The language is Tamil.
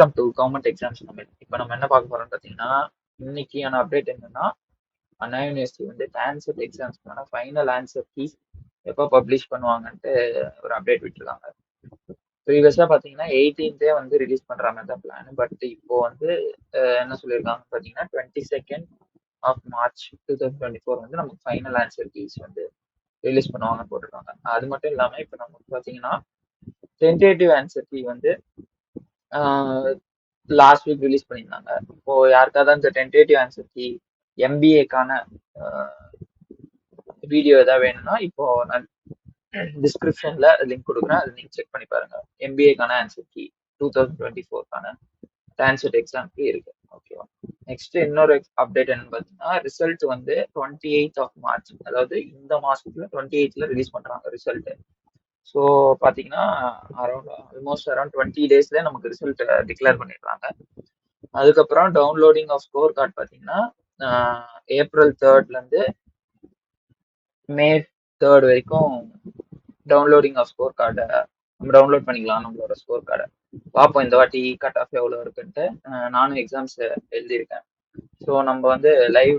Welcome to government exams Tamil. இப்போ நம்ம என்ன பார்க்க போறோம்னு பார்த்தீங்கன்னா, இன்னைக்கான அப்டேட் என்னன்னா, அண்ணா யூனிவர்சிட்டி வந்து டான்செட் எக்ஸாம்ஸ்க்கான ஃபைனல் ஆன்சர் கீஸ் எப்போ பப்ளிஷ் பண்ணுவாங்கன்ட்டு ஒரு அப்டேட் விட்டுருக்காங்க. ப்ரீவியஸாக பார்த்தீங்கன்னா 18th வந்து ரிலீஸ் பண்ணுற மாதிரி தான் பிளான். பட் இப்போ வந்து என்ன சொல்லியிருக்காங்க பார்த்தீங்கன்னா 22nd ஆஃப் மார்ச் 2024 வந்து நமக்கு ஃபைனல் ஆன்சர் கீஸ் வந்து ரிலீஸ் பண்ணுவாங்கன்னு போட்டிருக்காங்க. அது மட்டும் இல்லாமல் இப்போ நமக்கு பார்த்தீங்கன்னா டென்டேட்டிவ் ஆன்சர் கீ வந்து லாஸ்ட் வீக் ரிலீஸ் பண்ணியிருந்தாங்க. இப்போ யாருக்காவது அந்த டென்டேட்டிவ் ஆன்சர் கீ எம்பிஏக்கான வீடியோ ஏதாவது வேணும்னா இப்போ நான் டிஸ்கிரிப்ஷன்ல லிங்க் கொடுக்குறேன், அது நீங்க செக் பண்ணி பாருங்க. எம்பிஏக்கான ஆன்சர் கீ 2024க்கான டான்செட் எக்ஸாம்க்கு இருக்கு. ஓகேவா? நெக்ஸ்ட் இன்னொரு அப்டேட் என்னன்னு பார்த்தீங்கன்னா, ரிசல்ட் வந்து 28th ஆஃப் மார்ச், அதாவது இந்த மாசத்துல 28th ரிலீஸ் பண்றாங்க ரிசல்ட். ஸோ பார்த்தீங்கன்னா ஆல்மோஸ்ட் அரௌண்ட் 20 டேஸ்ல நமக்கு ரிசல்ட் டிக்ளேர் பண்ணிடுறாங்க. அதுக்கப்புறம் டவுன்லோடிங் ஆஃப் ஸ்கோர் கார்டு பார்த்தீங்கன்னா ஏப்ரல் 3லேருந்து மே 3 வரைக்கும் டவுன்லோடிங் ஆஃப் ஸ்கோர் கார்டை நம்ம டவுன்லோட் பண்ணிக்கலாம். நம்மளோட ஸ்கோர் கார்டை பார்ப்போம் இந்த வாட்டி கட் ஆஃப் எவ்வளோ இருக்குன்ட்டு. நானும் எக்ஸாம்ஸ் எழுதியிருக்கேன். ஸோ நம்ம வந்து லைவ்